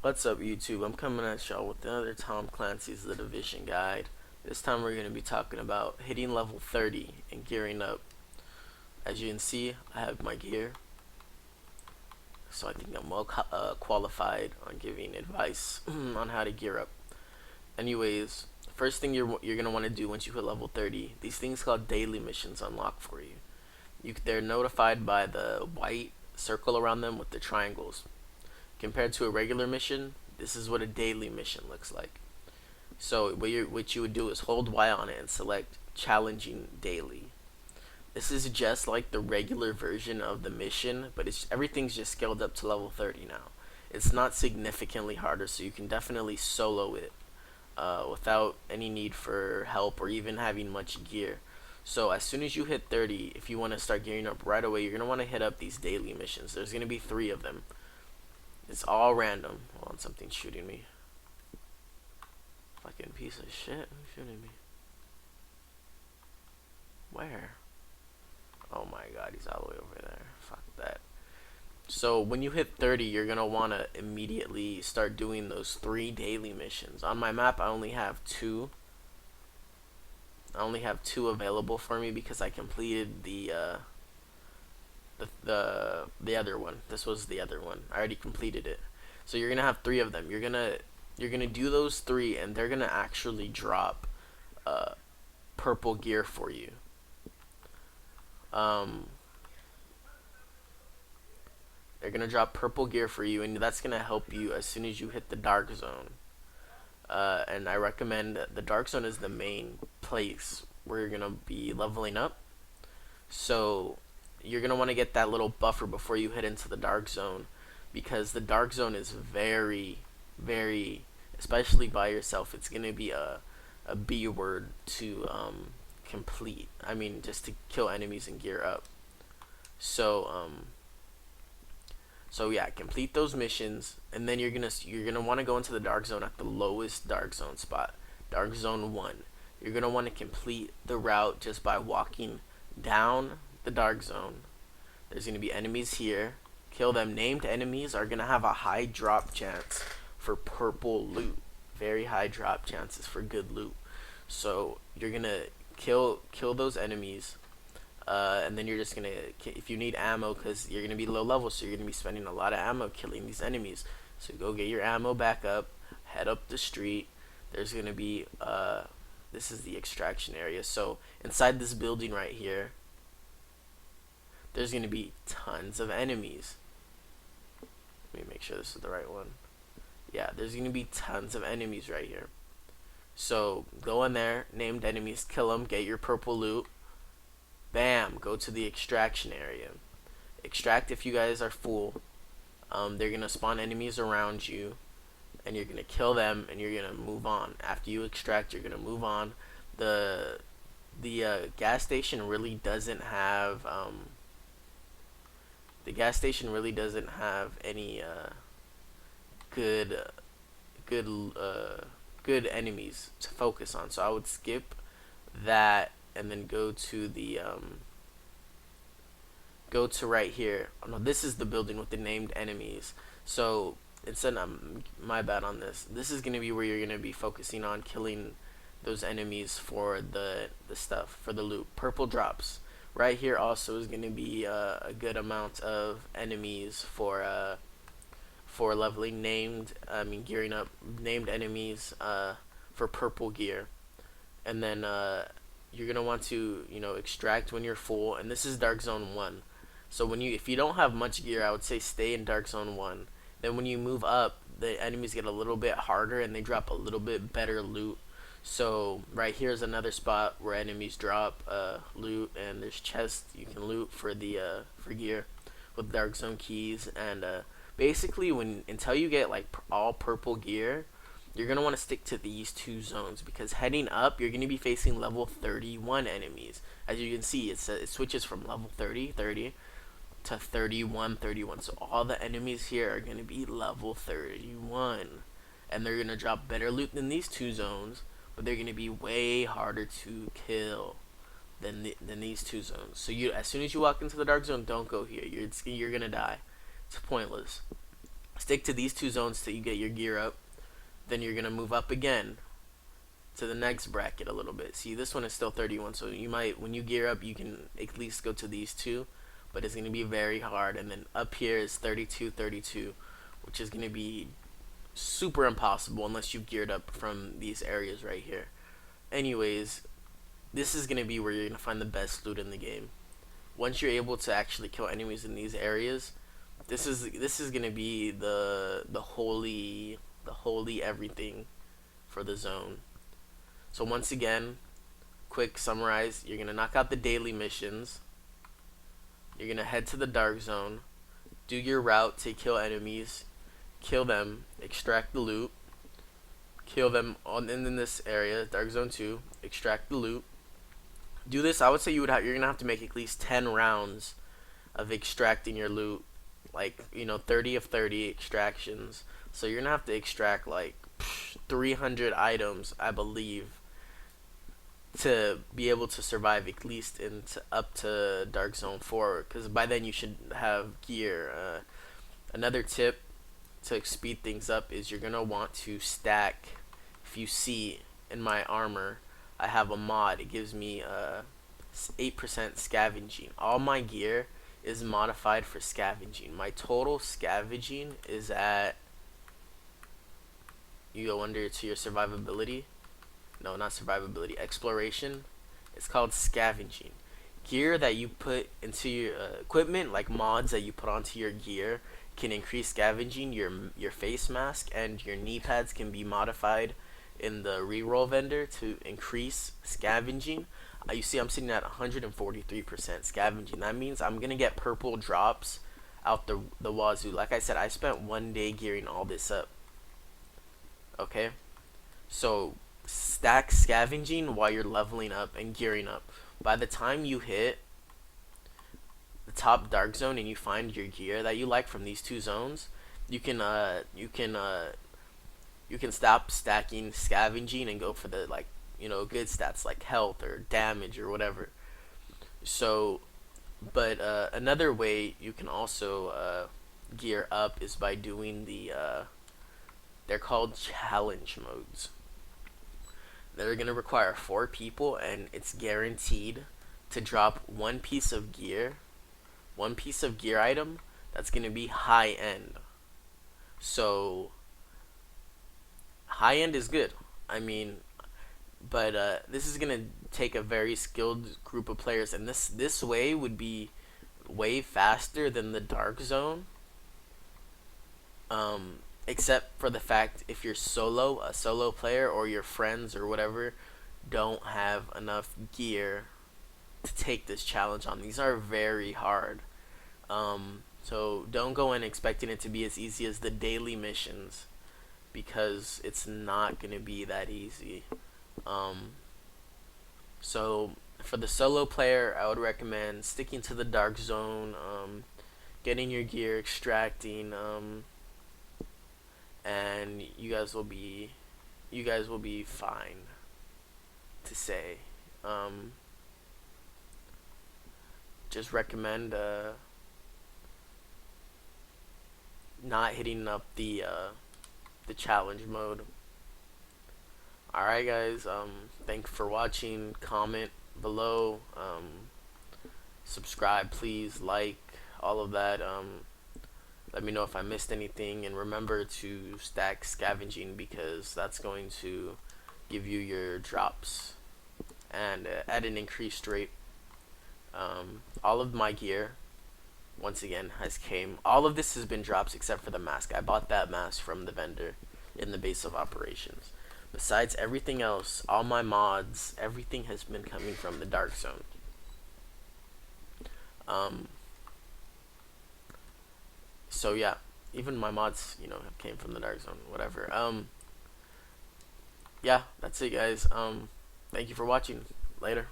What's up, YouTube? I'm coming at y'all with another Tom Clancy's The Division guide. This time we're going to be talking about hitting level 30 and gearing up. As you can see, I have my gear, so I think I'm well qualified on giving advice on how to gear up. Anyways, first thing you're going to want to do once you hit level 30, these things called daily missions unlock for you. They're notified by the white circle around them with the triangles. Compared to a regular mission, this is what a daily mission looks like. So what you would do is hold Y on it and select challenging daily. This is just like the regular version of the mission, but everything's just scaled up to level 30 now. It's not significantly harder, so you can definitely solo it without any need for help or even having much gear. So as soon as you hit 30, if you want to start gearing up right away, you're going to want to hit up these daily missions. There's going to be 3 of them. It's all random. Hold on, something's shooting me. Fucking piece of shit. Who's shooting me? Where? Oh my god, he's all the way over there. Fuck that. So when you hit 30, you're gonna wanna immediately start doing those 3 daily missions. On my map, I only have 2. I only have 2 available for me because I completed the other one. This was the other one. I already completed it. So you're gonna have 3 of them. You're gonna do those 3, and they're gonna actually drop purple gear for you. They're gonna drop purple gear for you, and that's gonna help you as soon as you hit the dark zone. And I recommend the dark zone is the main place where you're gonna be leveling up. So you're gonna want to get that little buffer before you head into the dark zone, because the dark zone is very, especially by yourself, it's gonna be a B word to complete. I mean, just to kill enemies and gear up. So so yeah, complete those missions, and then you're gonna want to go into the dark zone at the lowest dark zone spot, dark zone 1. You're gonna want to complete the route just by walking down the dark zone. There's gonna be enemies here. Kill them. Named enemies are gonna have a high drop chance for purple loot. Very high drop chances for good loot. So you're gonna kill those enemies. And then you're just gonna, if you need ammo, because you're gonna be low level, so you're gonna be spending a lot of ammo killing these enemies. So go get your ammo back up, head up the street. There's gonna be this is the extraction area. So inside this building right here, there's gonna be tons of enemies. Let me make sure this is the right one. Yeah, there's gonna be tons of enemies right here. So go in there, named enemies, kill them, get your purple loot. Bam, go to the extraction area. Extract if you guys are full. They're gonna spawn enemies around you, and you're gonna kill them, and you're gonna move on. After you extract, you're gonna move on. The gas station really doesn't have any good good enemies to focus on. So I would skip that and then go to the go to right here. Oh no, this is the building with the named enemies. So instead, my bad on this. This is gonna be where you're gonna be focusing on killing those enemies for the stuff, for the loot. Purple drops. Right here also is gonna be a good amount of enemies for leveling gearing up named enemies for purple gear. And then you're gonna want to extract when you're full, and this is dark zone 1. So if you don't have much gear, I would say stay in dark zone 1. Then when you move up, the enemies get a little bit harder and they drop a little bit better loot. So right here is another spot where enemies drop loot, and there's chests you can loot for the for gear with dark zone keys. And basically until you get like all purple gear, you're going to want to stick to these 2 zones, because heading up, you're going to be facing level 31 enemies. As you can see, it switches from level 30 to 31. So all the enemies here are going to be level 31. And they're going to drop better loot than these 2 zones, but they're going to be way harder to kill than these 2 zones. So as soon as you walk into the dark zone, don't go here. You're going to die. It's pointless. Stick to these two zones till you get your gear up. Then you're gonna move up again to the next bracket a little bit. See, this one is still 31, so you might, when you gear up, you can at least go to these two, but it's gonna be very hard. And then up here is 32, 32, which is gonna be super impossible unless you've geared up from these areas right here. Anyways, this is gonna be where you're gonna find the best loot in the game. Once you're able to actually kill enemies in these areas, this is gonna be the holy everything for the zone. So once again, quick summarize: you're gonna knock out the daily missions. You're gonna head to the dark zone, do your route to kill enemies, kill them, extract the loot, kill them in this area, dark zone 2, extract the loot. Do this. I would say you're gonna have to make at least 10 rounds of extracting your loot, like 30 of 30 extractions. So you're gonna have to extract like 300 items, I believe, to be able to survive at least up to Dark Zone 4, because by then you should have gear. Another tip to speed things up is you're gonna want to stack. If you see in my armor, I have a mod. It gives me 8% scavenging. All my gear is modified for scavenging. My total scavenging is at, you go under to your survivability. No, not survivability. Exploration. It's called scavenging. Gear that you put into your equipment, like mods that you put onto your gear, can increase scavenging. Your face mask and your knee pads can be modified in the reroll vendor to increase scavenging. You see, I'm sitting at 143% scavenging. That means I'm gonna get purple drops out the wazoo. Like I said, I spent 1 day gearing all this up. Okay, so stack scavenging while you're leveling up and gearing up. By the time you hit the top dark zone and you find your gear that you like from these two zones, you can stop stacking scavenging and go for the good stats like health or damage or whatever. So, but another way you can also gear up is by doing they're called challenge modes. They're gonna require 4 people, and it's guaranteed to drop one piece of gear item that's gonna be high end. So high end is good. I mean, but this is gonna take a very skilled group of players, and this way would be way faster than the dark zone. Except for the fact if you're a solo player, or your friends or whatever don't have enough gear to take this challenge on. These are very hard. So don't go in expecting it to be as easy as the daily missions, because it's not gonna be that easy. So for the solo player, I would recommend sticking to the dark zone, getting your gear, extracting, and you guys will be fine, to say. Just recommend not hitting up the challenge mode. Alright guys, thanks for watching. Comment below, subscribe please, like, all of that. Let me know if I missed anything, and remember to stack scavenging, because that's going to give you your drops, and at an increased rate. All of my gear, once again, all of this has been drops except for the mask. I bought that mask from the vendor in the base of operations. Besides everything else, all my mods, everything has been coming from the dark zone. So yeah, even my mods, came from the dark zone, whatever. Yeah, that's it guys. Thank you for watching. Later.